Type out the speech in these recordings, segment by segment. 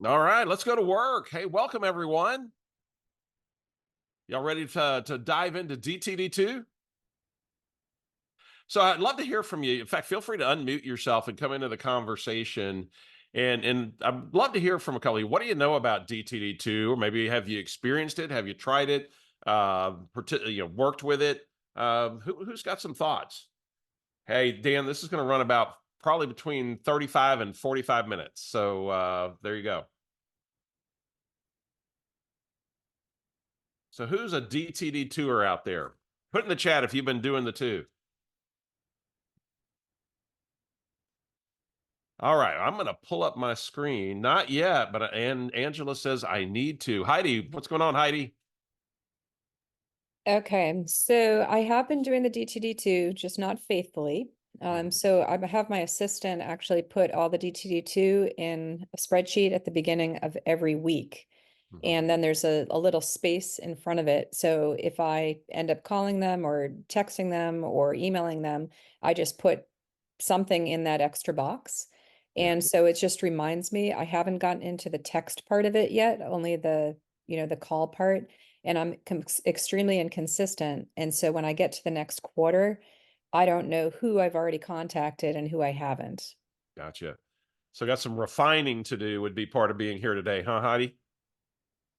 All right, let's go to work. Hey, welcome everyone. Y'all ready to dive into DTD2? So I'd love to hear from you. In fact, feel free to unmute yourself and come into the conversation. And I'd love to hear from a couple of you. What do you know about DTD2? Or maybe have you experienced it? Have you tried it? Worked with it? Who's got some thoughts? Hey, Dan, this is going to run about probably between 35 and 45 minutes. So there you go. So who's a DTD tour out there? Put in the chat if you've been doing the two. All right, I'm going to pull up my screen. Not yet, but and Angela says I need to. Heidi, what's going on, Heidi? Okay, so I have been doing the DTD2, just not faithfully. So I have my assistant actually put all the DTD2 in a spreadsheet at the beginning of every week. Mhm. And then there's a little space in front of it. So if I end up calling them or texting them or emailing them, I just put something in that extra box. Yeah, And so it just reminds me, I haven't gotten into the text part of it yet, only the call part. And I'm extremely inconsistent. And so when I get to the next quarter, I don't know who I've already contacted and who I haven't. gotcha. So got some refining to do would be part of being here today, huh, Heidi?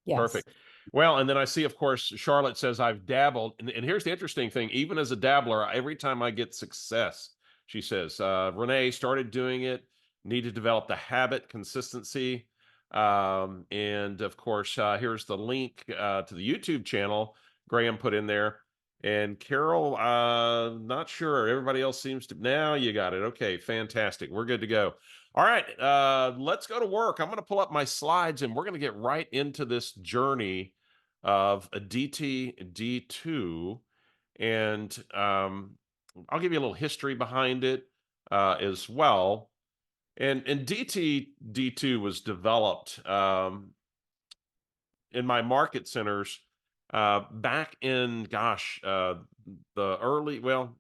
Yes. Perfect. Well, and then I see, of course, Charlotte says I've dabbled. And here's the interesting thing. Even as a dabbler, every time I get success, she says, Renee started doing it, need to develop the habit, consistency. And of course, here's the link to the YouTube channel Graham put in there. And Carol, not sure. Everybody else seems to. Now you got it. Okay, fantastic. We're good to go. All right, let's go to work. I'm going to pull up my slides and we're going to get right into this journey of a DTD2. And I'll give you a little history behind it as well. And DTD2 was developed in my market centers back in, the early, well,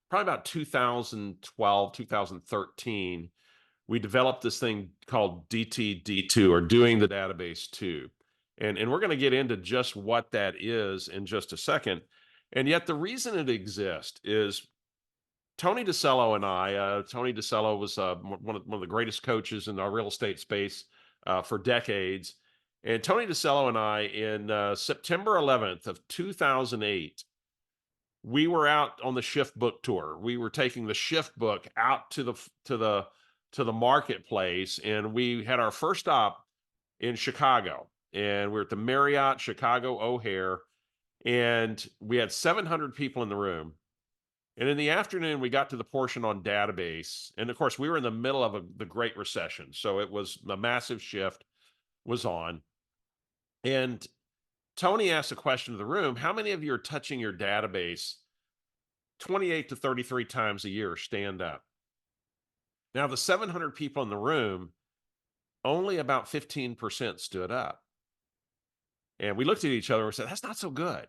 probably about 2012, 2013. We developed this thing called DTD2, or doing the database too. And we're going to get into just what that is in just a second. And yet the reason it exists is Tony DeCello and I, Tony DeCello was one of the greatest coaches in our real estate space for decades. And Tony DeCello and I, in September 11th of 2008, we were out on the Shift Book tour. We were taking the Shift Book out to the marketplace, and we had our first stop in Chicago. And we are at the Marriott Chicago O'Hare, and we had 700 people in the room. And in the afternoon, we got to the portion on database, and of course, we were in the middle of the Great Recession, so it was a massive shift was on. And Tony asked a question to the room: How many of you are touching your database 28 to 33 times a year? Stand up. Now, the 700 people in the room, only about 15% stood up. And we looked at each other and said, that's not so good.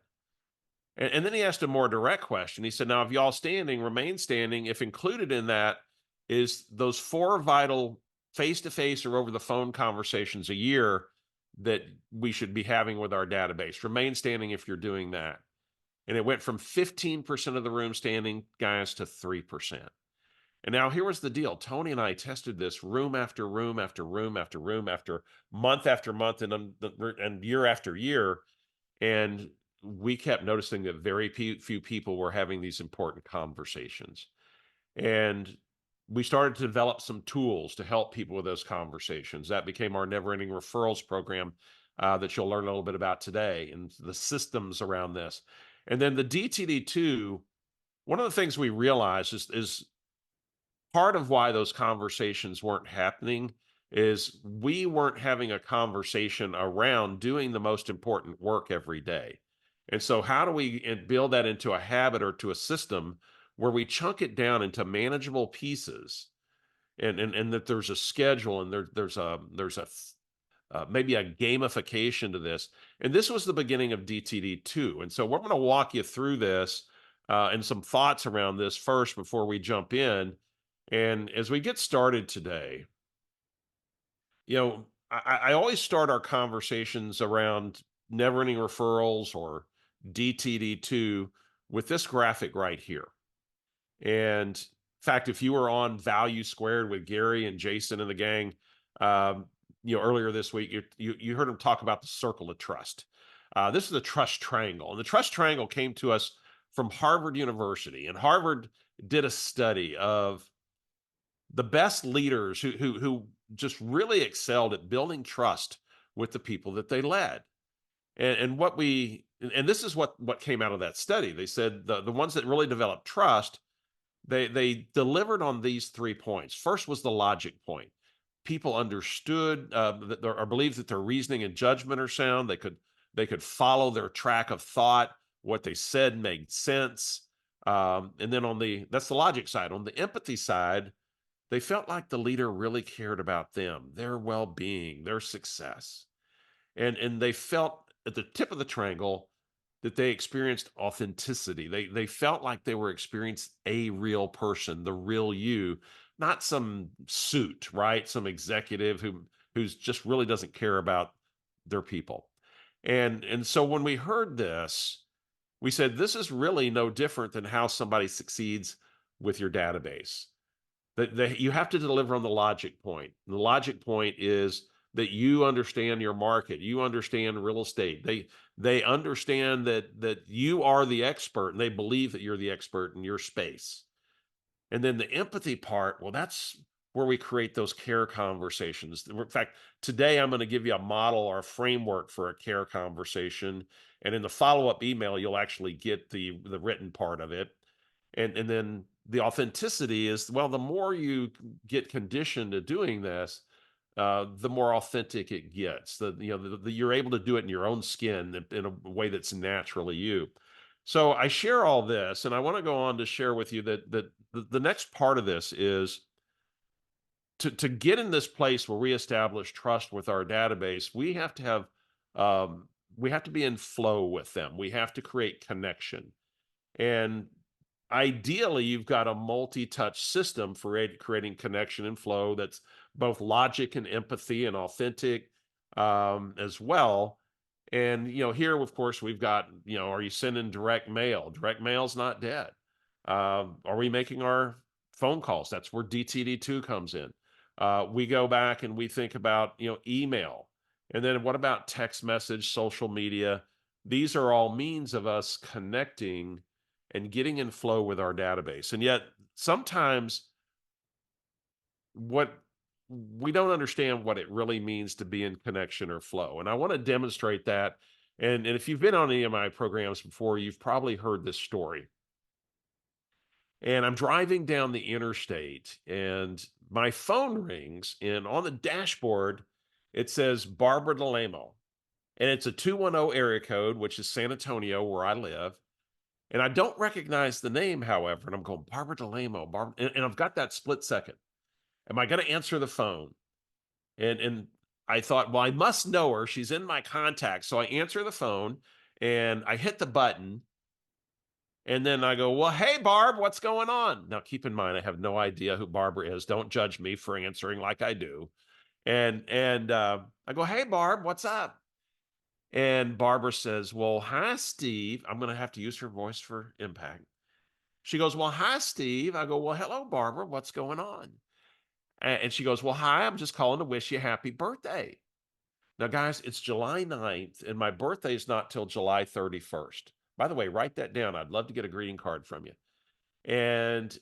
And then he asked a more direct question. He said, now, if y'all standing, remain standing, if included in that is those four vital face to face or over the phone conversations a year that we should be having with our database. Remain standing if you're doing that. And it went from 15% of the room standing, guys, to 3%. And now here was the deal. Tony and I tested this room after room after room after room after month and year after year. And we kept noticing that very few people were having these important conversations. And we started to develop some tools to help people with those conversations. That became our Never Ending Referrals program that you'll learn a little bit about today, and the systems around this. And then the DTD2, one of the things we realized is part of why those conversations weren't happening is we weren't having a conversation around doing the most important work every day. And so, how do we build that into a habit or to a system where we chunk it down into manageable pieces, and that there's a schedule, and maybe a gamification to this. And this was the beginning of DTD2. And so, we're going to walk you through this and some thoughts around this first before we jump in. And as we get started today, you know, I always start our conversations around Never Ending Referrals or DTD2 with this graphic right here. And in fact, if you were on Value Squared with Gary and Jason and the gang, um, earlier this week, you heard them talk about the circle of trust. This is the trust triangle, and the trust triangle came to us from Harvard University, and Harvard did a study of the best leaders who just really excelled at building trust with the people that they led. And what we and this is what came out of that study. They said the ones that really developed trust, they delivered on these 3 points. First was the logic point. People understood, that or believed that their reasoning and judgment are sound. They could follow their track of thought. What they said made sense. And then that's the logic side. On the empathy side, they felt like the leader really cared about them, their well-being, their success. And they felt at the tip of the triangle that they experienced authenticity. They felt like they were experiencing a real person, the real you, not some suit, right? Some executive who's just really doesn't care about their people. And so when we heard this, we said this is really no different than how somebody succeeds with your database. That you have to deliver on the logic point. The logic point is that you understand your market, you understand real estate. They understand that you are the expert, and they believe that you're the expert in your space. And then the empathy part, well, that's where we create those care conversations. In fact, today I'm going to give you a model or a framework for a care conversation. And in the follow-up email, you'll actually get the written part of it. And then the authenticity is, well, the more you get conditioned to doing this, the more authentic it gets. You're able to do it in your own skin in a way that's naturally you. So I share all this, and I want to go on to share with you that the next part of this is to get in this place where we establish trust with our database. We have to be in flow with them. We have to create connection. And ideally, you've got a multi-touch system for creating connection and flow that's both logic and empathy and authentic, as well. And here, of course, we've got, are you sending direct mail? Direct mail's not dead. Are we making our phone calls? That's where DTD2 comes in. We go back and we think about, email. And then what about text message, social media? These are all means of us connecting and getting in flow with our database. And yet sometimes what we don't understand what it really means to be in connection or flow. And I want to demonstrate that. And if you've been on any of my programs before, you've probably heard this story. And I'm driving down the interstate and my phone rings, and on the dashboard it says Barbara DeLamo. And it's a 210 area code, which is San Antonio, where I live. And I don't recognize the name, however, and I'm going, Barbara DeLamo, Barbara, and I've got that split second. Am I going to answer the phone? And I thought, well, I must know her. She's in my contacts. So I answer the phone and I hit the button. And then I go, well, hey, Barb, what's going on? Now, keep in mind, I have no idea who Barbara is. Don't judge me for answering like I do. And I go, hey, Barb, what's up? And Barbara says, well, hi, Steve. I'm going to have to use her voice for impact. She goes, well, hi, Steve. I go, well, hello, Barbara. What's going on? And she goes, well, hi, I'm just calling to wish you a happy birthday. Now, guys, it's July 9th, and my birthday is not till July 31st. By the way, write that down. I'd love to get a greeting card from you. And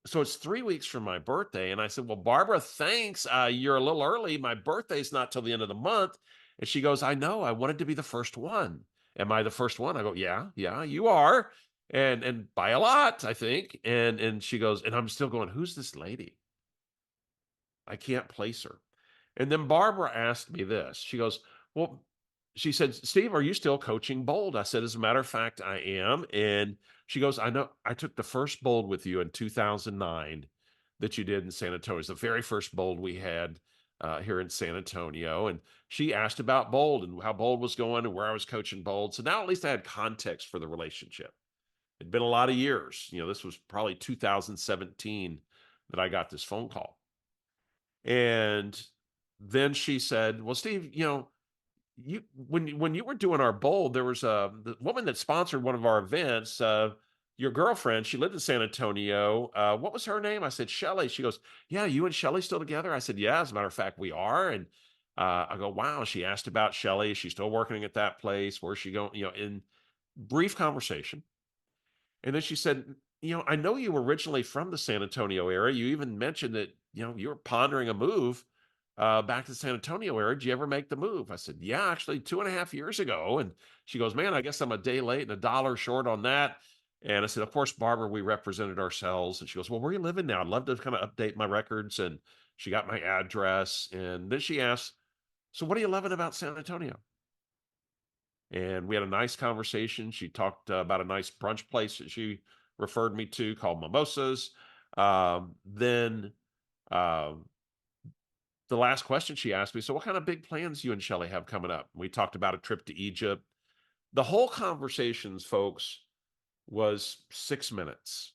so it's 3 weeks from my birthday. And I said, well, Barbara, thanks. You're a little early. My birthday's not till the end of the month. And she goes, I know. I wanted to be the first one. Am I the first one? I go, yeah, you are. And by a lot, I think. And she goes, and I'm still going, who's this lady? I can't place her. And then Barbara asked me this. She goes, well, she said, Steve, are you still coaching Bold? I said, as a matter of fact, I am. And she goes, I know I took the first Bold with you in 2009 that you did in San Antonio. It's the very first Bold we had here in San Antonio. And she asked about Bold and how Bold was going and where I was coaching Bold. So now at least I had context for the relationship. It'd been a lot of years. This was probably 2017 that I got this phone call. And then she said, "Well, Steve, when you were doing our bowl, there was the woman that sponsored one of our events, your girlfriend, she lived in San Antonio. What was her name?" I said, "Shelly." She goes, "Yeah, you and Shelly still together?" I said, "Yeah, as a matter of fact, we are." And I go, "Wow." She asked about Shelly. She's still working at that place. Where's she going? In brief conversation. And then she said, "I know you were originally from the San Antonio area. You even mentioned that, you were pondering a move back to the San Antonio area. Did you ever make the move?" I said, "Yeah, actually 2.5 years ago." And she goes, "Man, I guess I'm a day late and a dollar short on that." And I said, "Of course, Barbara, we represented ourselves." And she goes, "Well, where are you living now? I'd love to kind of update my records." And she got my address. And then she asked, "So what are you loving about San Antonio?" And we had a nice conversation. She talked about a nice brunch place that she referred me to called Mimosas. Then um, the last question she asked me, "So what kind of big plans you and Shelly have coming up?" We talked about a trip to Egypt. The whole conversations, folks, was 6 minutes.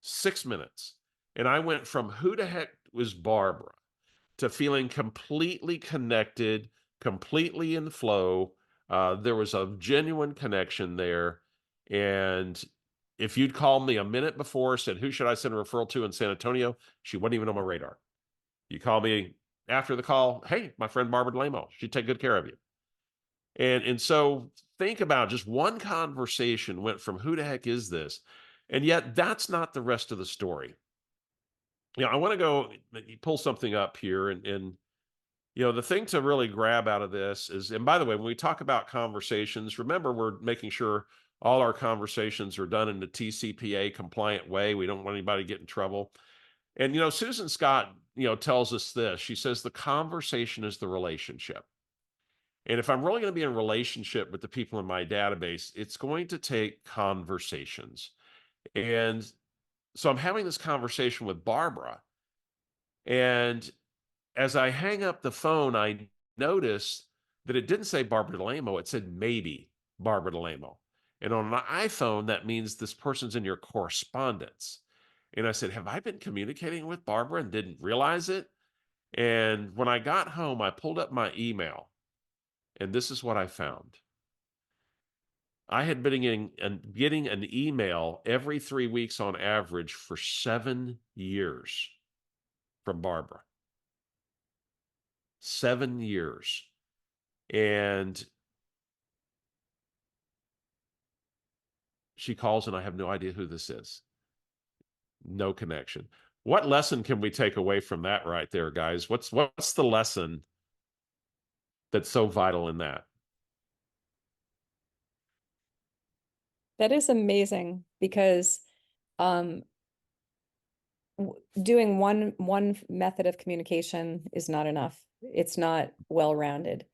6 minutes. And I went from who the heck was Barbara to feeling completely connected, completely in flow. There was a genuine connection there. And if you'd called me a minute before, said, "Who should I send a referral to in San Antonio?" She wasn't even on my radar. You call me after the call, "Hey, my friend Barbara DeLamo, she'd take good care of you." And so think about just one conversation went from who the heck is this? And yet that's not the rest of the story. I want to go pull something up here and the thing to really grab out of this is, and by the way, when we talk about conversations, remember we're making sure all our conversations are done in the TCPA compliant way. We don't want anybody to get in trouble. And Susan Scott, tells us this. She says the conversation is the relationship. And if I'm really going to be in a relationship with the people in my database, it's going to take conversations. And so I'm having this conversation with Barbara, and as I hang up the phone, I noticed that it didn't say Barbara DeLamo, it said maybe Barbara DeLamo. And on an iPhone, that means this person's in your correspondence. And I said, "Have I been communicating with Barbara and didn't realize it?" And when I got home, I pulled up my email, and this is what I found. I had been getting an email every 3 weeks on average for 7 years from Barbara. 7 years. And she calls and I have no idea who this is. No connection. What lesson can we take away from that right there, guys? What's the lesson that's so vital in that? That is amazing because um doing one method of communication is not enough. It's not well-rounded.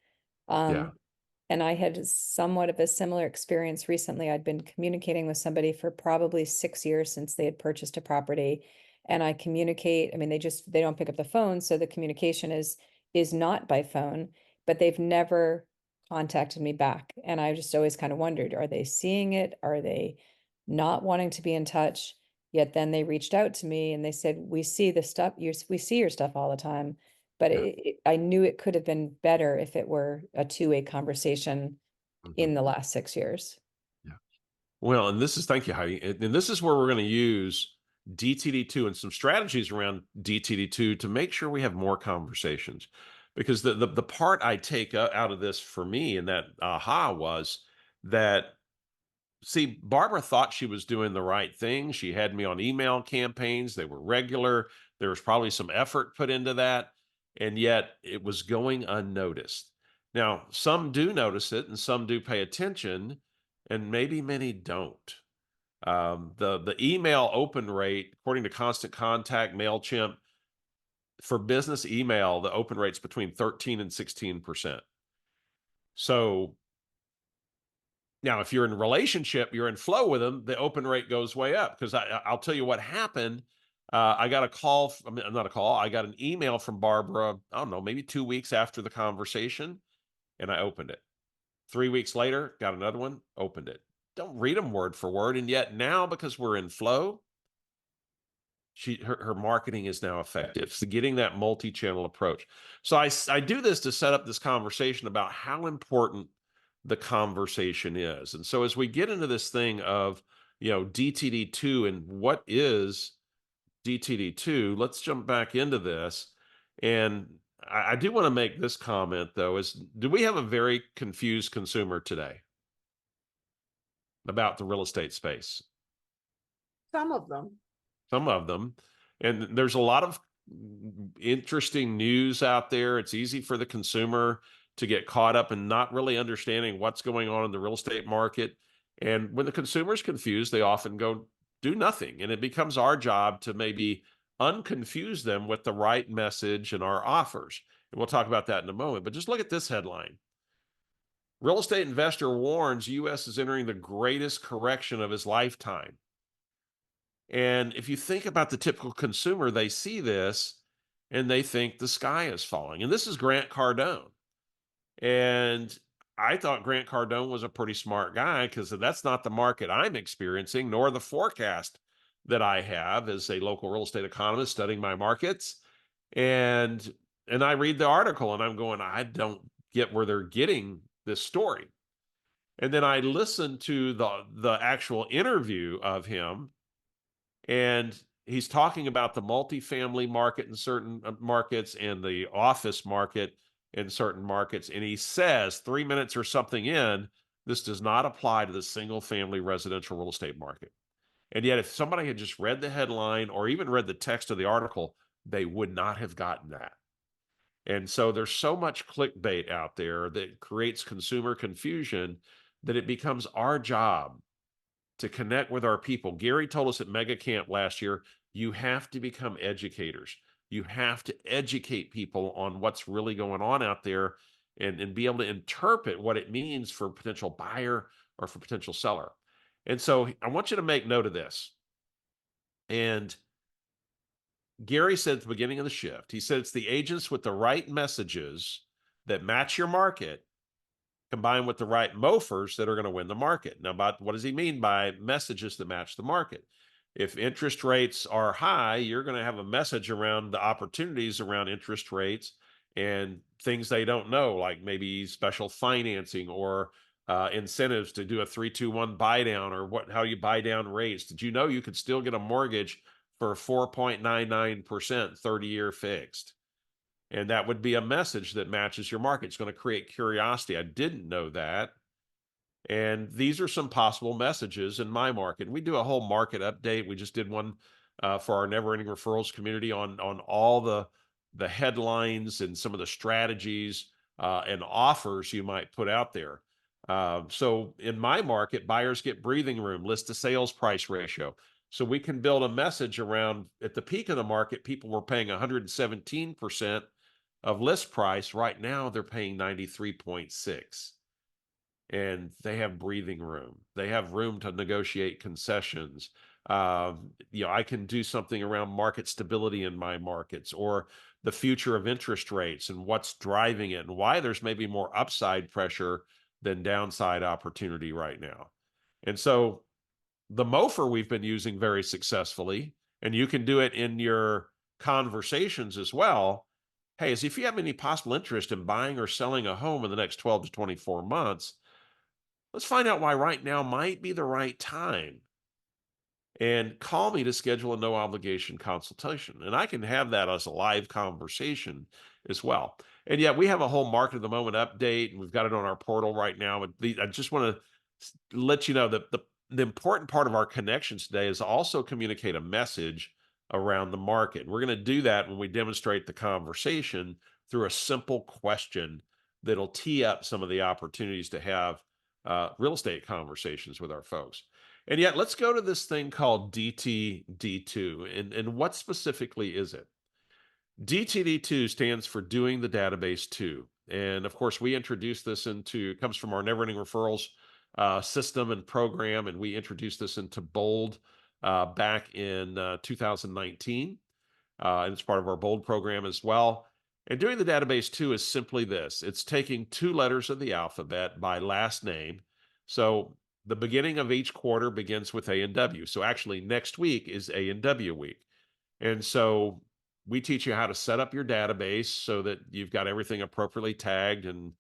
Yeah. Um, and I had somewhat of a similar experience recently. I'd been communicating with somebody for probably 6 years since they had purchased a property. And I communicate, I mean, they don't pick up the phone, so the communication is not by phone, but they've never contacted me back. And I just always kind of wondered, are they seeing it? Are they not wanting to be in touch? Yet then they reached out to me and they said, "We see the stuff, we see your stuff all the time." But Yeah. I knew it could have been better if it were a two-way conversation Mhm. in the last 6 years. Yeah. Well, and this is thank you, Heidi. And this is where we're going to use DTD2 and some strategies around DTD2 to make sure we have more conversations. Because the part I take out of this for me and that aha was that, see, Barbara thought she was doing the right thing. She had me on email campaigns. They were regular. There was probably some effort put into that, and yet it was going unnoticed. Now, some do notice it and some do pay attention, and maybe many don't. The email open rate, according to Constant Contact, MailChimp, for business email, the open rate's between 13 and 16%. So now, if you're in a relationship, you're in flow with them, the open rate goes way up. Because I'll tell you what happened. I got a call, I mean, not a call, I got an email from Barbara, I don't know, maybe 2 weeks after the conversation, and I opened it. 3 weeks later, got another one, opened it. Don't read them word for word. And yet now, because we're in flow, her marketing is now effective. So getting that multi-channel approach. So I do this to set up this conversation about how important the conversation is. And so as we get into this thing of, DTD2 and what is DTD2, let's jump back into this. And I do want to make this comment though, is do we have a very confused consumer today about the real estate space? Some of them. Some of them. And there's a lot of interesting news out there. It's easy for the consumer to get caught up in not really understanding what's going on in the real estate market. And when the consumer's confused, they often go do nothing. And it becomes our job to maybe unconfuse them with the right message and our offers. And we'll talk about that in a moment. But just look at this headline. Real estate investor warns U.S. is entering the greatest correction of his lifetime. And if you think about the typical consumer, they see this and they think the sky is falling. And this is Grant Cardone. And I thought Grant Cardone was a pretty smart guy because that's not the market I'm experiencing, nor the forecast that I have as a local real estate economist studying my markets. And I read the article and I'm going, I don't get where they're getting this story. And then I listened to the actual interview of him, and he's talking about the multifamily market in certain markets and the office market in certain markets. And he says 3 minutes or something in, this does not apply to the single family residential real estate market. And yet, if somebody had just read the headline or even read the text of the article, they would not have gotten that. And so there's so much clickbait out there that creates consumer confusion that it becomes our job to connect with our people. Gary told us at Mega Camp last year, you have to become educators. You have to educate people on what's really going on out there and be able to interpret what it means for a potential buyer or for potential seller. And so I want you to make note of this. And Gary said at the beginning of the shift, he said it's the agents with the right messages that match your market combined with the right mofers that are going to win the market. Now, what does he mean by messages that match the market? If interest rates are high, you're going to have a message around the opportunities around interest rates and things they don't know, like maybe special financing or incentives to do a 3-2-1 buy down, or how you buy down rates. Did you know you could still get a mortgage for 4.99% 30-year fixed? And that would be a message that matches your market. It's going to create curiosity. I didn't know that. And these are some possible messages in my market. We do a whole market update. We just did one for our Never Ending Referrals community on all the headlines and some of the strategies and offers you might put out there. So in my market, buyers get breathing room, list to sales price ratio. So we can build a message around, at the peak of the market, people were paying 117% of list price. Right now, they're paying 93.6. And they have breathing room. They have room to negotiate concessions. I can do something around market stability in my markets, or the future of interest rates and what's driving it and why there's maybe more upside pressure than downside opportunity right now. And so the MOFR we've been using very successfully, and you can do it in your conversations as well. Hey, as if you have any possible interest in buying or selling a home in the next 12 to 24 months, let's find out why right now might be the right time. And call me to schedule a no obligation consultation. And I can have that as a live conversation as well. And yet we have a whole market of the moment update, and we've got it on our portal right now. I just want to let you know that the important part of our connections today is also communicate a message around the market. We're going to do that when we demonstrate the conversation through a simple question that'll tee up some of the opportunities to have real estate conversations with our folks. And yet, let's go to this thing called DTD2. And what specifically is it? DTD2 stands for Doing the Database 2. And of course, we introduced this comes from our Never Ending Referrals system and program. And we introduced this into Bold back in 2019. And it's part of our Bold program as well. And Doing the Database 2 is simply this. It's taking 2 letters of the alphabet by last name. So the beginning of each quarter begins with A and W. So actually next week is A and W week. And so we teach you how to set up your database so that you've got everything appropriately tagged and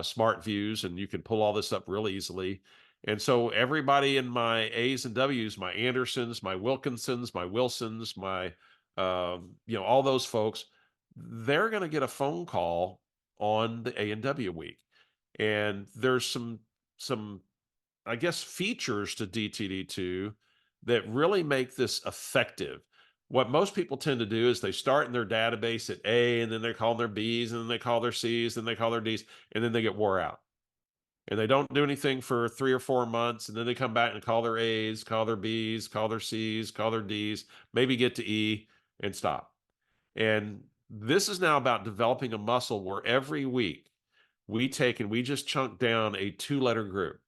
smart views, and you can pull all this up real easily. And so everybody in my A's and W's, my Andersons, my Wilkinsons, my Wilsons, my all those folks, they're going to get a phone call on the A and W week. And there's some I guess, features to DTD2 that really make this effective. What most people tend to do is they start in their database at A, and then they call their B's, and then they call their C's, and they call their D's, and then they get wore out. And they don't do anything for 3 or 4 months, and then they come back and call their A's, call their B's, call their C's, call their D's, maybe get to E and stop. And this is now about developing a muscle where every week we take and we just chunk down a 2-letter group.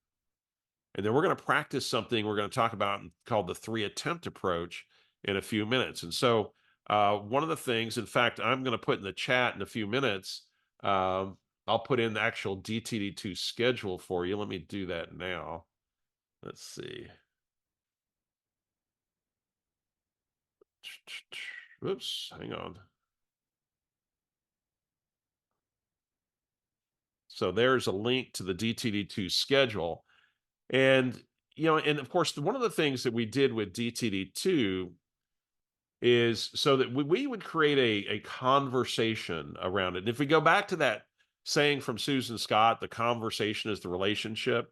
And then we're going to practice something we're going to talk about called the 3-attempt approach in a few minutes. And so, one of the things, in fact, I'm going to put in the chat in a few minutes, I'll put in the actual DTD2 schedule for you. Let me do that now. Let's see. Oops, hang on. So there's a link to the DTD2 schedule. And, and of course, one of the things that we did with DTD2 is so that we would create a conversation around it. And if we go back to that saying from Susan Scott, the conversation is the relationship,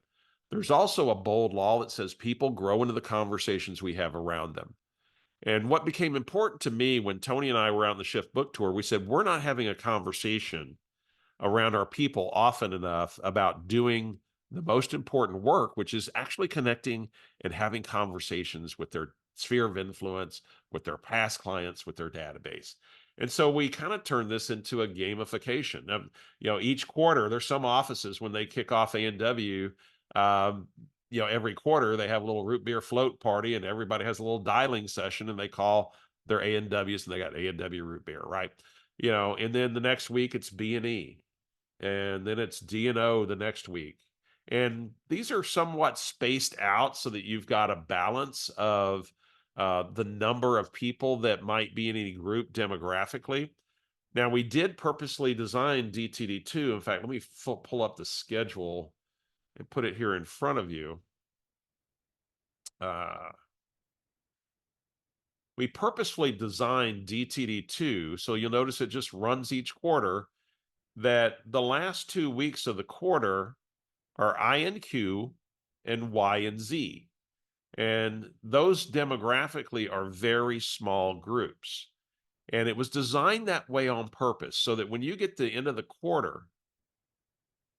there's also a bold law that says people grow into the conversations we have around them. And what became important to me when Tony and I were out on the Shift book tour, we said, we're not having a conversation around our people often enough about doing the most important work, which is actually connecting and having conversations with their sphere of influence, with their past clients, with their database. And so we kind of turned this into a gamification. Each quarter, there's some offices when they kick off A&W, every quarter they have a little root beer float party, and everybody has a little dialing session, and they call their A&Ws, and they got A&W root beer, right? And then the next week it's B&E, and then it's D&O the next week. And these are somewhat spaced out so that you've got a balance of the number of people that might be in any group demographically. Now, we did purposely design DTD2. In fact, let me pull up the schedule and put it here in front of you. We purposefully designed DTD2, so you'll notice it just runs each quarter, that the last 2 weeks of the quarter are I and Q and Y and Z. And those demographically are very small groups. And it was designed that way on purpose so that when you get to the end of the quarter,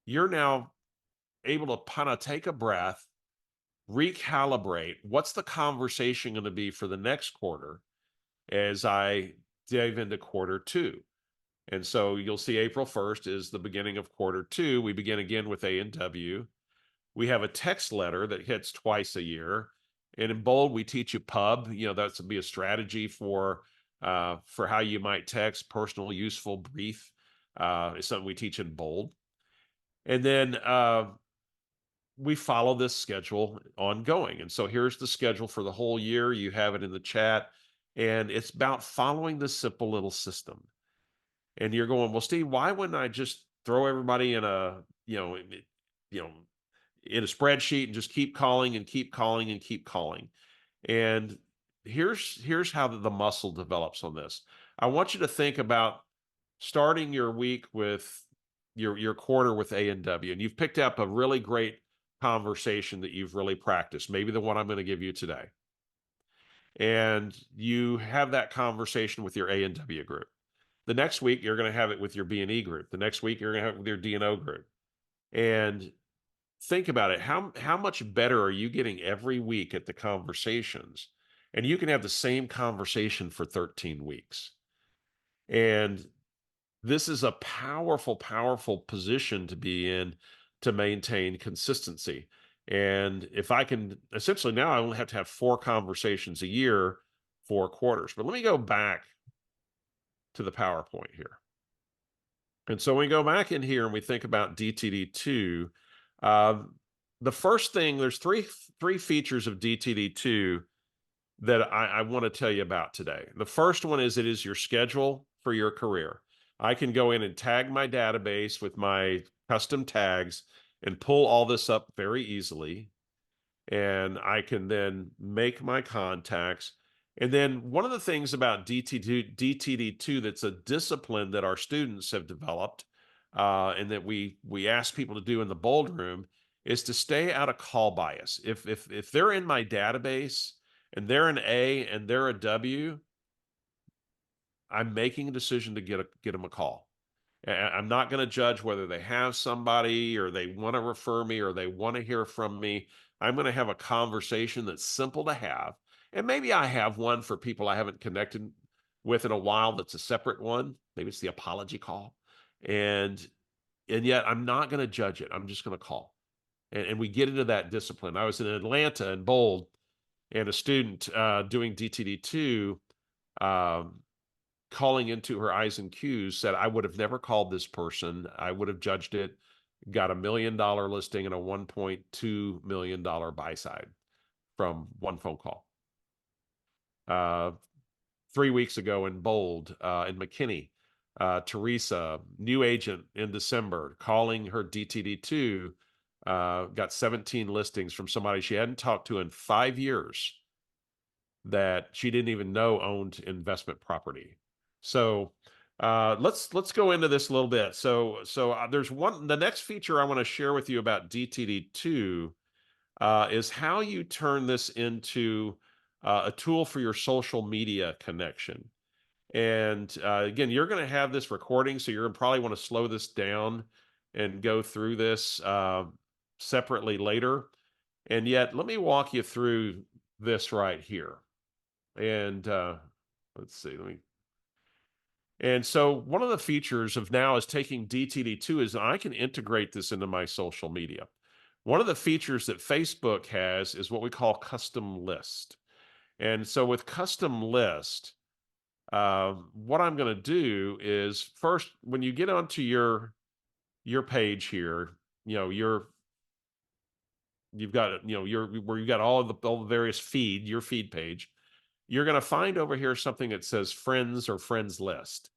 you're now able to kind of take a breath, recalibrate what's the conversation going to be for the next quarter as I dive into quarter 2. And so you'll see April 1st is the beginning of quarter 2. We begin again with A&W. We have a text letter that hits twice a year. And in bold, we teach you pub. That's to be a strategy for how you might text, personal, useful, brief. Is something we teach in bold. And then we follow this schedule ongoing. And so here's the schedule for the whole year. You have it in the chat. And it's about following this simple little system. And you're going, well, Steve, why wouldn't I just throw everybody in a, in a spreadsheet and just keep calling and keep calling and keep calling? And here's how the muscle develops on this. I want you to think about starting your week with your quarter with A&W, and you've picked up a really great conversation that you've really practiced, maybe the one I'm going to give you today. And you have that conversation with your A&W group. The next week, you're going to have it with your B&E group. The next week, you're going to have it with your D&O group. And think about it. How much better are you getting every week at the conversations? And you can have the same conversation for 13 weeks. And this is a powerful, powerful position to be in to maintain consistency. And if I can, essentially now I only have to have 4 conversations a year, 4 quarters. But let me go back to the PowerPoint here. And so we go back in here and we think about DTD2. The first thing, there's three features of DTD2 that I want to tell you about today. The first one is it is your schedule for your career. I can go in and tag my database with my custom tags and pull all this up very easily. And I can then make my contacts. And then one of the things about DTD2 that's a discipline that our students have developed, and that we ask people to do in the bold room, is to stay out of call bias. If they're in my database and they're an A and they're a W, I'm making a decision to get them a call. I'm not going to judge whether they have somebody or they want to refer me or they want to hear from me. I'm going to have a conversation that's simple to have. And maybe I have one for people I haven't connected with in a while that's a separate one. Maybe it's the apology call. And yet I'm not going to judge it. I'm just going to call. And we get into that discipline. I was in Atlanta in Bold, and a student doing DTD2 um, calling into her I's and Q's said, I would have never called this person. I would have judged it, got $1 million listing and a $1.2 million buy side from one phone call. 3 weeks ago in Bold, in McKinney, Teresa, new agent in December, calling her DTD2, got 17 listings from somebody she hadn't talked to in 5 years that she didn't even know owned investment property. So let's go into this a little bit. So there's the next feature I want to share with you about DTD2 is how you turn this into a tool for your social media connection. And again, you're going to have this recording, so you're going to probably want to slow this down and go through this separately later. And yet, let me walk you through this right here. And let's see, and so one of the features of now is taking DTD2 is I can integrate this into my social media. One of the features that Facebook has is what we call custom list. And so with custom list, what I'm going to do is first, when you get onto your page here, you know, you've got, you know, where you've got all the various your feed page, you're going to find over here something that says friends or friends list.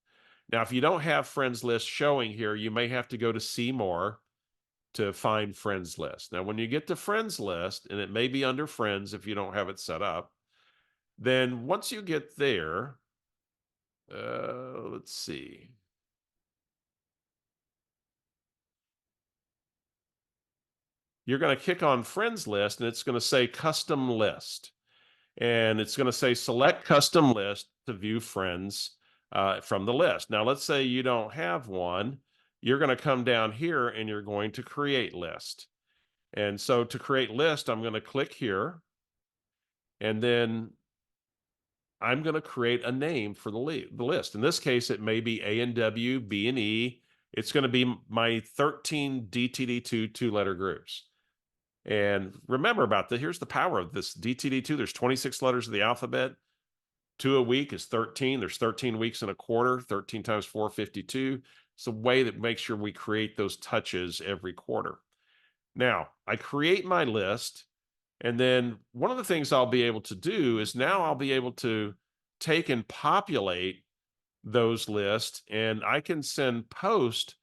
Now, if you don't have friends list showing here, you may have to go to see more to find friends list. Now, when you get to friends list, and it may be under friends if you don't have it set up, then once you get there, let's see. You're going to click on friends list, and it's going to say custom list. And it's going to say select custom list to view friends from the list. Now, let's say you don't have one. You're going to come down here and you're going to create list. And so to create list, I'm going to click here. And then I'm going to create a name for the list. In this case, it may be A and W, B and E. It's going to be my 13 DTD2 two-letter groups. And remember about that. Here's the power of this DTD2. There's 26 letters of the alphabet. 2 a week is 13. There's 13 weeks in a quarter. 13 times 4, 52. It's a way that makes sure we create those touches every quarter. Now, I create my list. And then one of the things I'll be able to do is now I'll be able to take and populate those lists. And I can send posts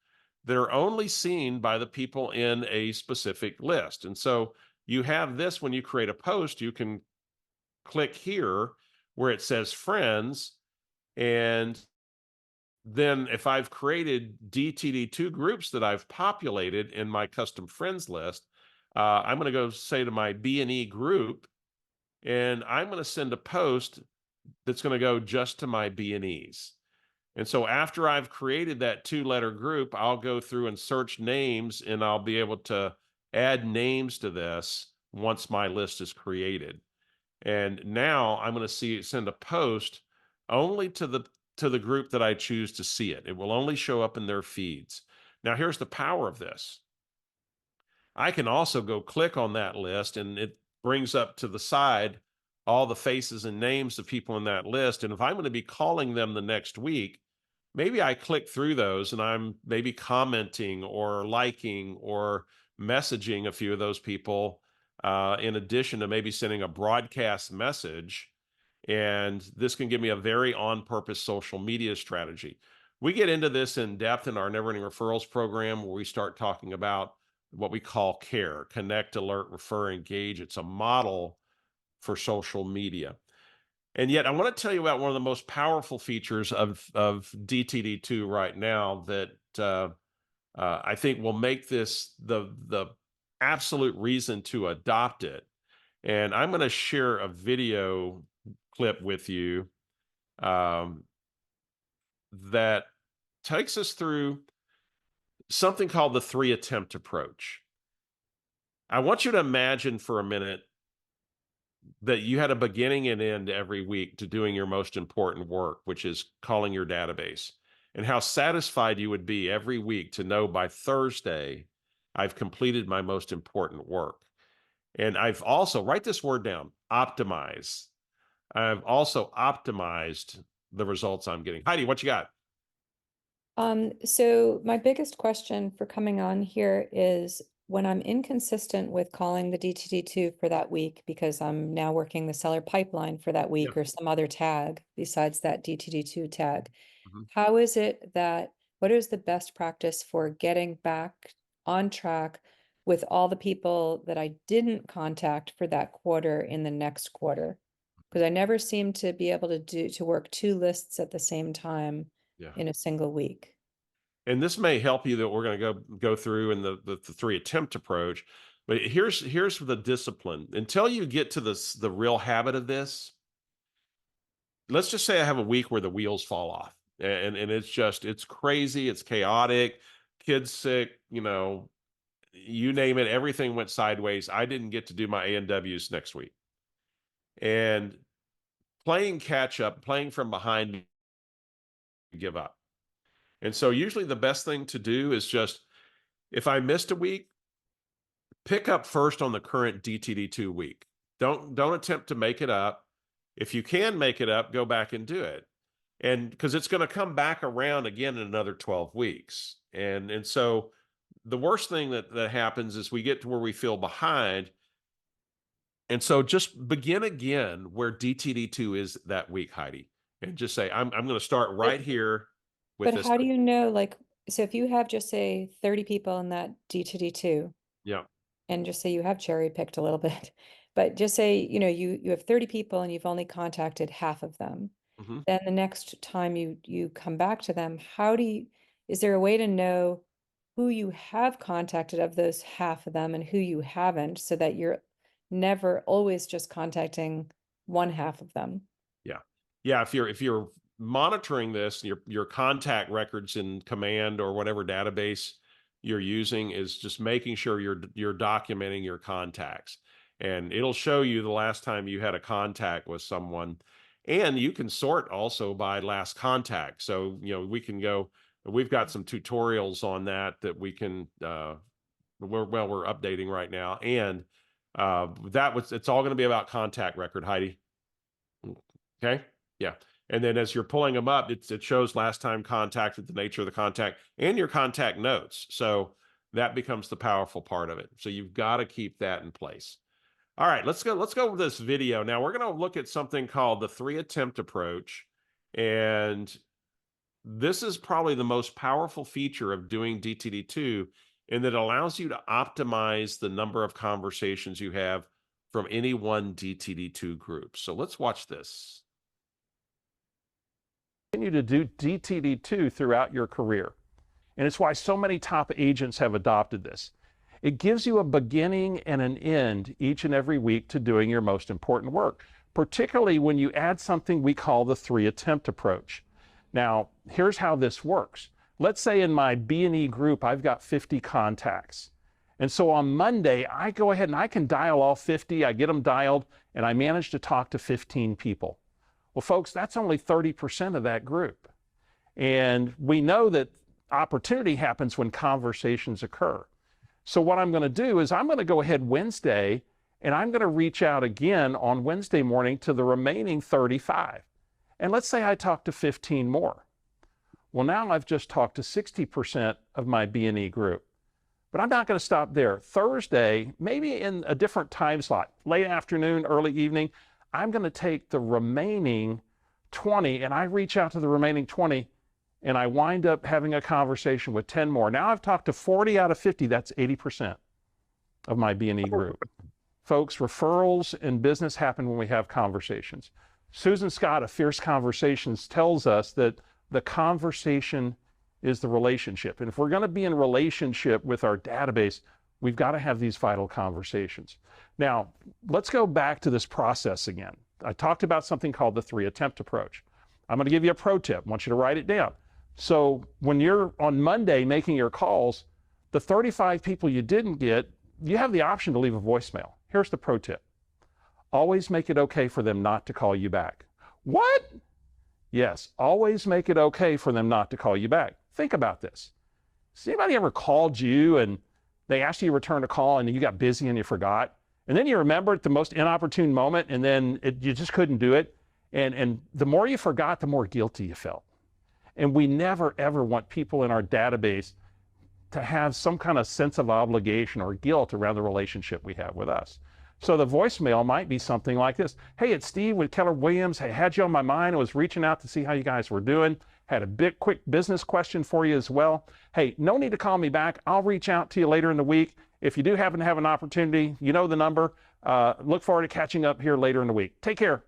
that are only seen by the people in a specific list. And so you have this when you create a post, you can click here where it says friends. And then if I've created DTD2 groups that I've populated in my custom friends list, I'm going to go say to my B&E group, and I'm going to send a post that's going to go just to my B&Es. And so after I've created that 2-letter group, I'll go through and search names, and I'll be able to add names to this once my list is created. And now I'm going to send a post only to the group that I choose to see it. It will only show up in their feeds. Now, here's the power of this. I can also go click on that list, and it brings up to the side all the faces and names of people in that list. And if I'm going to be calling them the next week, maybe I click through those and I'm maybe commenting or liking or messaging a few of those people in addition to maybe sending a broadcast message. And this can give me a very on-purpose social media strategy. We get into this in depth in our Never Ending Referrals program, where we start talking about what we call CARE: connect, alert, refer, engage. It's a model for social media. And yet, I want to tell you about one of the most powerful features of DTD2 right now that I think will make this the absolute reason to adopt it. And I'm going to share a video clip with you um, that takes us through something called the three attempt approach. I want you to imagine for a minute that you had a beginning and end every week to doing your most important work, which is calling your database, and how satisfied you would be every week to know by Thursday, I've completed my most important work. And I've also, write this word down, optimize. I've also optimized the results I'm getting. Heidi, what you got? So my biggest question for coming on here is when I'm inconsistent with calling the DTD2 for that week, because I'm now working the seller pipeline for that Yeah. week or some other tag besides that DTD2 tag, Mhm. how is it that, what is the best practice for getting back on track with all the people that I didn't contact for that quarter in the next quarter? Because I never seem to be able to work two lists at the same time Yeah. in a single week. And this may help you that we're going to go through in the three attempt approach. But here's the discipline. Until you get to the real habit of this, let's just say I have a week where the wheels fall off, and it's crazy, it's chaotic, kids sick, you name it, everything went sideways. I didn't get to do my A&Ws next week. And playing catch up, playing from behind, give up. And so usually the best thing to do is just, if I missed a week, pick up first on the current DTD2 week. Don't attempt to make it up. If you can make it up, go back and do it. And because it's going to come back around again in another 12 weeks. And so the worst thing that happens is we get to where we feel behind. And so just begin again where DTD2 is that week, Heidi, and just say, I'm going to start right here with But this. how do you know, like, so if you have just say 30 people in that DTD2, Yeah. and just say you have cherry picked a little bit, but just say, you have 30 people and you've only contacted half of them. Mhm. Then the next time you come back to them, is there a way to know who you have contacted of those half of them and who you haven't, so that you're never always just contacting one half of them? Yeah. Yeah, if you're monitoring this, your contact records in Command or whatever database you're using is just making sure you're documenting your contacts. And it'll show you the last time you had a contact with someone. And you can sort also by last contact. So, we've got some tutorials on that we can we're updating right now. And it's all going to be about contact record, Heidi. Okay. Yeah. And then as you're pulling them up, it shows last time contacted, the nature of the contact, and your contact notes. So that becomes the powerful part of it. So you've got to keep that in place. All right, let's go with this video. Now we're going to look at something called the three attempt approach. And this is probably the most powerful feature of doing DTD2, in that it allows you to optimize the number of conversations you have from any one DTD2 group. So let's watch this. Continue to do DTD2 throughout your career. And it's why so many top agents have adopted this. It gives you a beginning and an end each and every week to doing your most important work, particularly when you add something we call the three attempt approach. Now, here's how this works. Let's say in my B&E group, I've got 50 contacts. And so on Monday, I go ahead and I can dial all 50, I get them dialed, and I manage to talk to 15 people. Well, folks, that's only 30% of that group. And we know that opportunity happens when conversations occur. So what I'm going to do is I'm going to go ahead Wednesday and I'm going to reach out again on Wednesday morning to the remaining 35. And let's say I talk to 15 more. Well, now I've just talked to 60% of my B&E group. But I'm not going to stop there. Thursday, maybe in a different time slot, late afternoon, early evening, I'm going to take the remaining 20 and I reach out to the remaining 20 and I wind up having a conversation with 10 more. Now I've talked to 40 out of 50. That's 80% of my B&E group. Folks, referrals in business happen when we have conversations. Susan Scott of Fierce Conversations tells us that the conversation is the relationship. And if we're going to be in relationship with our database, we've got to have these vital conversations. Now, let's go back to this process again. I talked about something called the 3-attempt approach. I'm going to give you a pro tip. I want you to write it down. So when you're on Monday making your calls, the 35 people you didn't get, you have the option to leave a voicemail. Here's the pro tip. Always make it okay for them not to call you back. What? Yes, always make it okay for them not to call you back. Think about this. Has anybody ever called you and they asked you to return a call and you got busy and you forgot? And then you remember at the most inopportune moment and then you just couldn't do it. And the more you forgot, the more guilty you felt. And we never, ever want people in our database to have some kind of sense of obligation or guilt around the relationship we have with us. So the voicemail might be something like this. Hey, it's Steve with Keller Williams. I had you on my mind. I was reaching out to see how you guys were doing. Had a big, quick business question for you as well. Hey, no need to call me back. I'll reach out to you later in the week. If you do happen to have an opportunity, you know the number. Look forward to catching up here later in the week. Take care.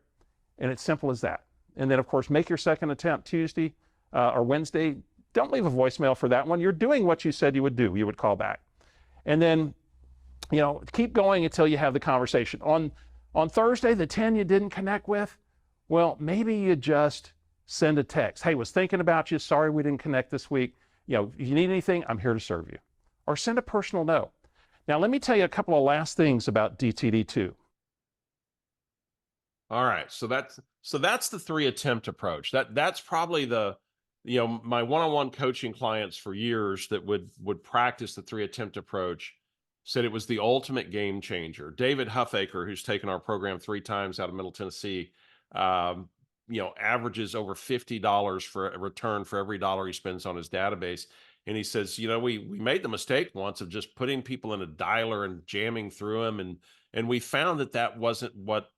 And it's simple as that. And then, of course, make your second attempt Tuesday or Wednesday. Don't leave a voicemail for that one. You're doing what you said you would do. You would call back. And then, you know, keep going until you have the conversation. On Thursday, the 10 you didn't connect with, well, maybe you just send a text. Hey, was thinking about you. Sorry we didn't connect this week. You know, if you need anything, I'm here to serve you. Or send a personal note. Now, let me tell you a couple of last things about DTD2. All right. So that's the 3-attempt approach. That's probably the, you know, my one-on-one coaching clients for years that would practice the 3-attempt approach said it was the ultimate game changer. David Huffaker, who's taken our program 3 times out of Middle Tennessee, you know, averages over $50 for a return for every dollar he spends on his database. And he says, you know, we made the mistake once of just putting people in a dialer and jamming through them. And we found that wasn't what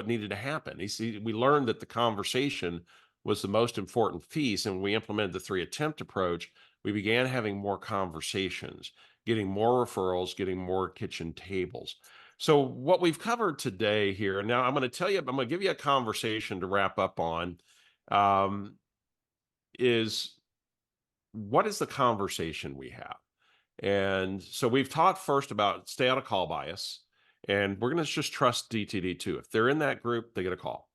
needed to happen. We learned that the conversation was the most important piece. And when we implemented the 3-attempt approach, we began having more conversations, getting more referrals, getting more kitchen tables. So what we've covered today here, now I'm going to give you a conversation to wrap up on, is what is the conversation we have? And so we've talked first about stay out of call bias, and we're going to just trust DTD2. If they're in that group, they get a call.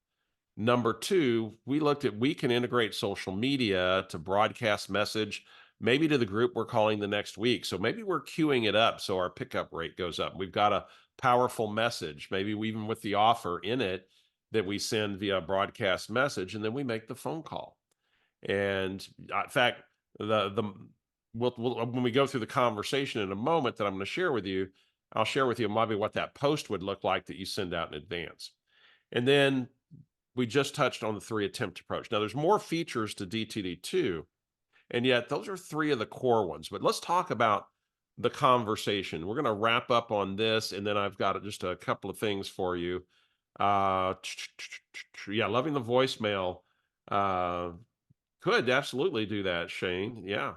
Number 2, we can integrate social media to broadcast message, maybe to the group we're calling the next week. So maybe we're queuing it up so our pickup rate goes up. We've got a powerful message, maybe even with the offer in it that we send via broadcast message, and then we make the phone call. And in fact, when we go through the conversation in a moment that I'm going to share with you, I'll share with you maybe what that post would look like that you send out in advance. And then we just touched on the 3-attempt approach. Now, there's more features to DTD2, and yet those are 3 of the core ones. But let's talk about the conversation. We're going to wrap up on this, and then I've got just a couple of things for you. Yeah, loving the voicemail. Could absolutely do that, Shane. Yeah.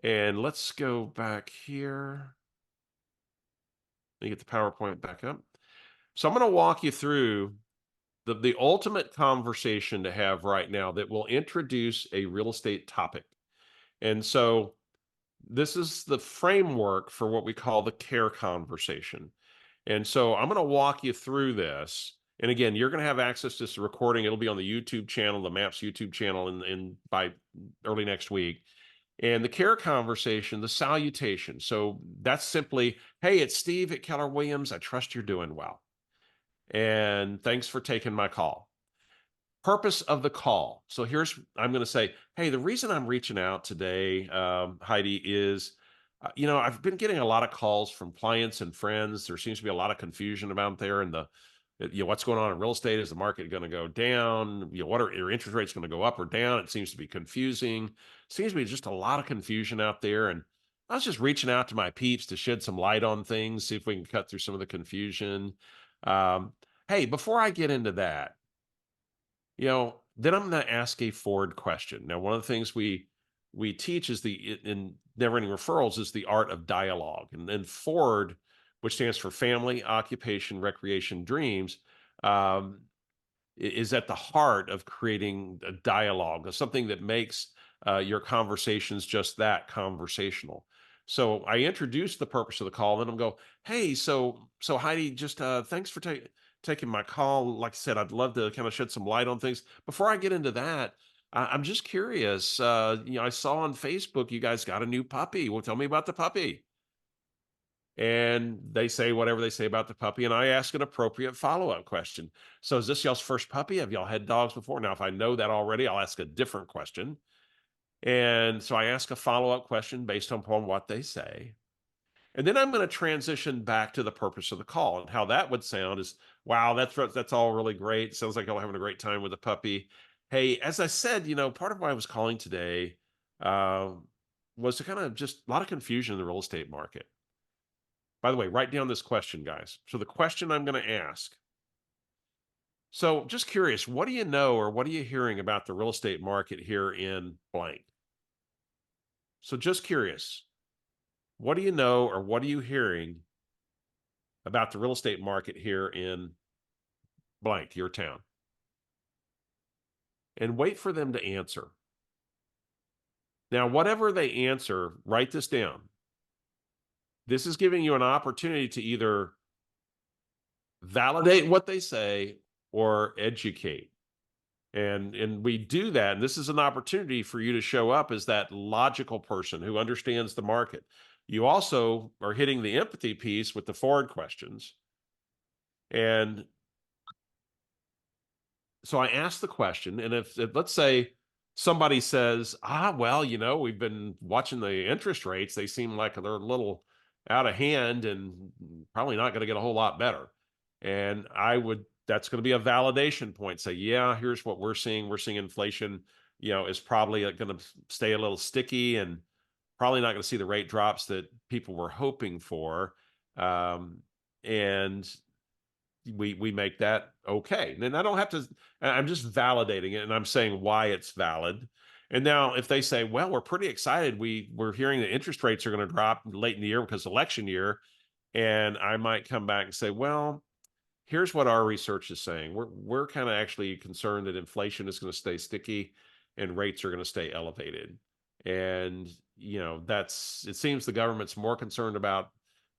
And let's go back here. Let me get the PowerPoint back up. So I'm going to walk you through the ultimate conversation to have right now that will introduce a real estate topic. And so this is the framework for what we call the care conversation. And so I'm going to walk you through this. And again, you're going to have access to this recording. It'll be on the YouTube channel, the MAPS YouTube channel in by early next week. And the care conversation, the salutation. So that's simply, hey, it's Steve at Keller Williams. I trust you're doing well. And thanks for taking my call. Purpose of the call. So I'm going to say, hey, the reason I'm reaching out today, Heidi, is, you know, I've been getting a lot of calls from clients and friends. There seems to be a lot of confusion about there and what's going on in real estate. Is the market going to go down? You know, what are your interest rates going to go up or down? It seems to be confusing. Seems to be just a lot of confusion out there. And I was just reaching out to my peeps to shed some light on things, see if we can cut through some of the confusion. hey, before I get into that, then I'm going to ask a forward question. Now, one of the things we teach is in Never Ending Referrals is the art of dialogue, and then forward, which stands for family, occupation, recreation, dreams, um, is at the heart of creating a dialogue, something that makes your conversations just that, conversational. So I introduce the purpose of the call, and then I'm go, hey, so Heidi, just thanks for taking my call. Like I said, I'd love to kind of shed some light on things. Before I get into that, I'm just curious. I saw on Facebook you guys got a new puppy. Well, tell me about the puppy. And they say whatever they say about the puppy, and I ask an appropriate follow-up question. So is this y'all's first puppy? Have y'all had dogs before? Now, if I know that already, I'll ask a different question. And so I ask a follow-up question based upon what they say. And then I'm going to transition back to the purpose of the call. And how that would sound is, wow, that's all really great. Sounds like y'all having a great time with the puppy. Hey, as I said, part of why I was calling today uh, was to kind of just a lot of confusion in the real estate market. By the way, write down this question, guys. So the question I'm going to ask. So just curious, what do you know or what are you hearing about the real estate market here in blank? So just curious, what do you know or what are you hearing about the real estate market here in blank, your town? And wait for them to answer. Now, whatever they answer, write this down. This is giving you an opportunity to either validate what they say or educate. And we do that, and this is an opportunity for you to show up as that logical person who understands the market. You also are hitting the empathy piece with the forward questions. And so I ask the question, and if let's say somebody says, well, we've been watching the interest rates, they seem like they're a little out of hand and probably not going to get a whole lot better. And that's going to be a validation point. Say, yeah, here's what we're seeing. We're seeing inflation, is probably going to stay a little sticky and probably not going to see the rate drops that people were hoping for. And we make that okay. And I don't have to, I'm just validating it and I'm saying why it's valid. And now if they say, well, we're pretty excited, we're hearing that interest rates are going to drop late in the year because election year, and I might come back and say, well, here's what our research is saying. We're kind of actually concerned that inflation is going to stay sticky and rates are going to stay elevated. And it seems the government's more concerned about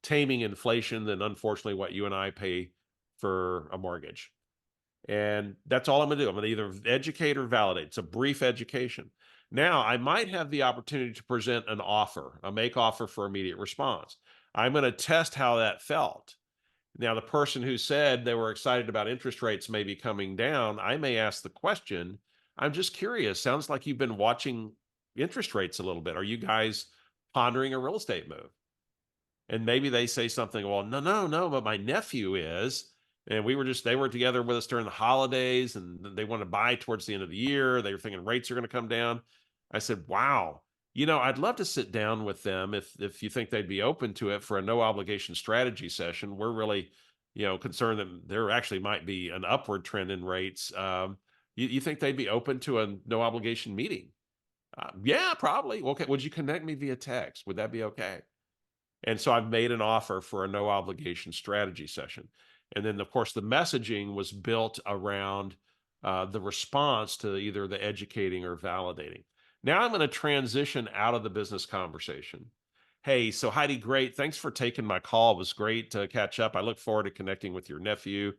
taming inflation than unfortunately what you and I pay for a mortgage. And that's all I'm going to do. I'm going to either educate or validate. It's a brief education. Now, I might have the opportunity to present an offer, a make offer for immediate response. I'm going to test how that felt. Now, the person who said they were excited about interest rates maybe coming down, I may ask the question, I'm just curious. Sounds like you've been watching interest rates a little bit. Are you guys pondering a real estate move? And maybe they say something, well, no, but my nephew is. And they were together with us during the holidays and they want to buy towards the end of the year. They were thinking rates are going to come down. I said, wow, I'd love to sit down with them if you think they'd be open to it for a no obligation strategy session. We're really, concerned that there actually might be an upward trend in rates. You think they'd be open to a no obligation meeting? Yeah, probably. Okay. Would you connect me via text? Would that be okay? And so I've made an offer for a no obligation strategy session. And then, of course, the messaging was built around the response to either the educating or validating. Now I'm going to transition out of the business conversation. Hey, so Heidi, great. Thanks for taking my call. It was great to catch up. I look forward to connecting with your nephew.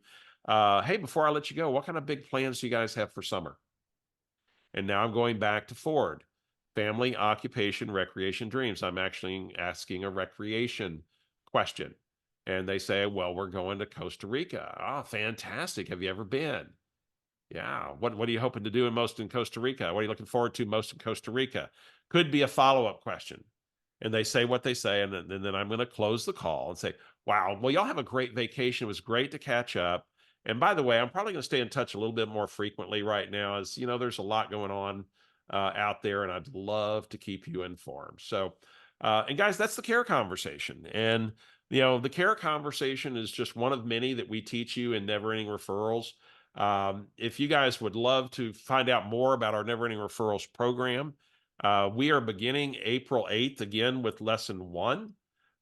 Hey, before I let you go, what kind of big plans do you guys have for summer? And now I'm going back to Ford. Family, occupation, recreation, dreams. I'm actually asking a recreation question. And they say, well, we're going to Costa Rica. Oh, fantastic. Have you ever been? Yeah. What are you hoping to do most in Costa Rica? What are you looking forward to most in Costa Rica? Could be a follow-up question. And they say what they say. And then I'm going to close the call and say, wow, well, y'all have a great vacation. It was great to catch up. And by the way, I'm probably going to stay in touch a little bit more frequently right now, as there's a lot going on out there, and I'd love to keep you informed. So, and guys, that's the care conversation. And The care conversation is just one of many that we teach you in Never Ending Referrals. If you guys would love to find out more about our Never Ending Referrals program, we are beginning April 8th again with lesson 1.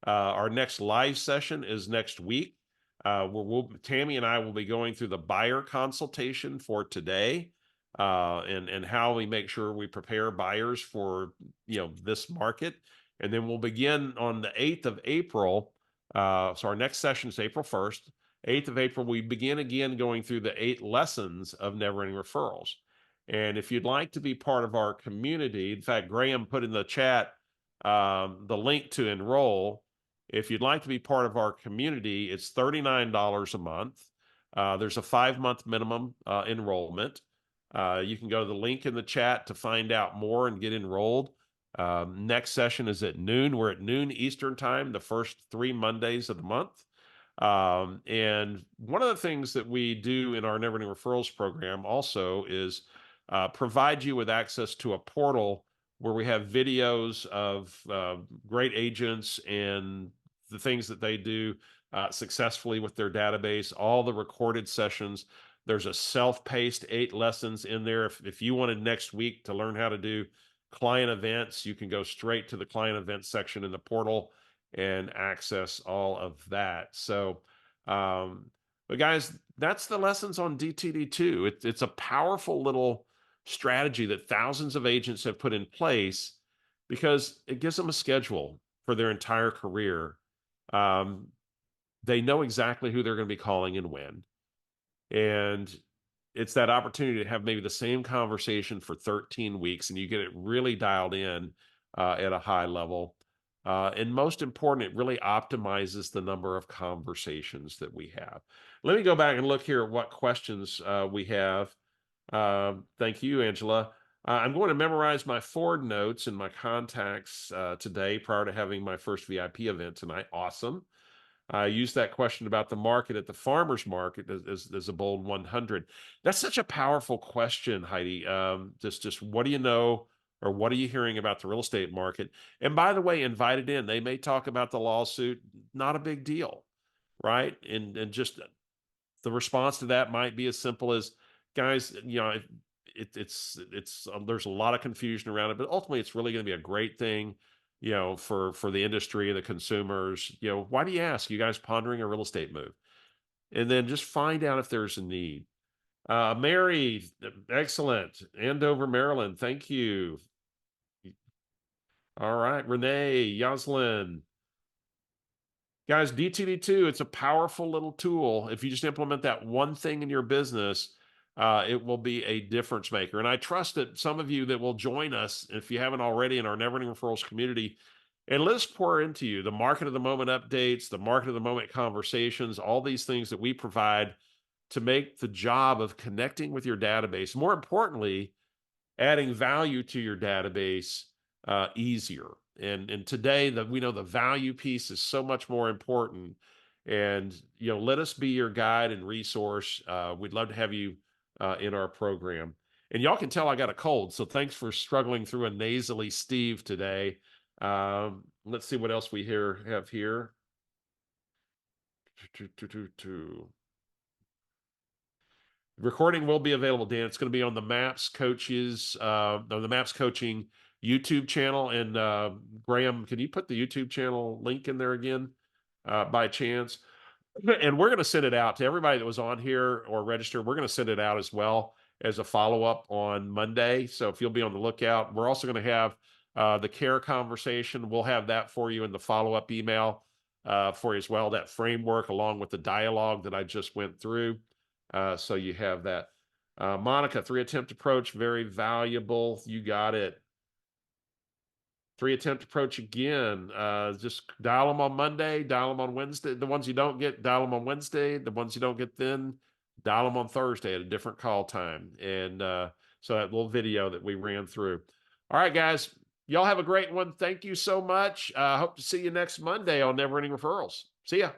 Our next live session is next week. Tammy and I will be going through the buyer consultation for today, and how we make sure we prepare buyers for this market. And then we'll begin on the 8th of April. So our next session is April 1st. 8th of April, we begin again going through the 8 lessons of Never Ending Referrals. And if you'd like to be part of our community, in fact, Graham put in the chat the link to enroll. If you'd like to be part of our community, it's $39 a month. There's a 5-month minimum enrollment. You can go to the link in the chat to find out more and get enrolled. Next session is at noon. We're at noon Eastern time, the first 3 Mondays of the month. And one of the things that we do in our Never Ending Referrals program also is provide you with access to a portal where we have videos of great agents and the things that they do successfully with their database, all the recorded sessions. There's a self-paced 8 lessons in there. If you wanted next week to learn how to do client events, you can go straight to the client events section in the portal and access all of that. So, but guys, that's the lessons on DTD2. It's a powerful little strategy that thousands of agents have put in place because it gives them a schedule for their entire career. They know exactly who they're going to be calling and when. And it's that opportunity to have maybe the same conversation for 13 weeks, and you get it really dialed in at a high level. And most important, it really optimizes the number of conversations that we have. Let me go back and look here at what questions we have. Thank you, Angela. I'm going to memorize my Ford notes and my contacts today prior to having my first VIP event tonight. Awesome. I used that question about the market at the farmer's market as a bold 100. That's such a powerful question, Heidi. Just what do you know, or what are you hearing about the real estate market? And by the way, invited in, they may talk about the lawsuit, not a big deal, right? And just the response to that might be as simple as, guys, it's there's a lot of confusion around it, but ultimately it's really going to be a great thing, for the industry and the consumers. Why do you ask? You guys pondering a real estate move? And then just find out if there's a need. Mary, excellent. Andover, Maryland, thank you. All right, Renee, Yoslin. Guys, DTD2, it's a powerful little tool. If you just implement that one thing in your business, it will be a difference maker. And I trust that some of you that will join us, if you haven't already, in our Never Ending Referrals community, and let us pour into you the market of the moment updates, the market of the moment conversations, all these things that we provide to make the job of connecting with your database, more importantly, adding value to your database, easier. And today, we know the value piece is so much more important. And let us be your guide and resource. We'd love to have you in our program. And y'all can tell I got a cold, so thanks for struggling through a nasally Steve today. Let's see what else we have here. Recording will be available, Dan. It's going to be on the Maps Coaches, the Maps Coaching YouTube channel. And Graham, can you put the YouTube channel link in there again, by chance? And we're going to send it out to everybody that was on here or registered. We're going to send it out as well as a follow-up on Monday. So if you'll be on the lookout, we're also going to have the care conversation. We'll have that for you in the follow-up email for you as well, that framework along with the dialogue that I just went through. So you have that. Monica, 3-attempt approach, very valuable. You got it. 3-attempt approach again. Just dial them on Monday, dial them on Wednesday. The ones you don't get, dial them on Wednesday. The ones you don't get then, dial them on Thursday at a different call time. And so that little video that we ran through. All right, guys. Y'all have a great one. Thank you so much. Hope to see you next Monday on Never Ending Referrals. See ya.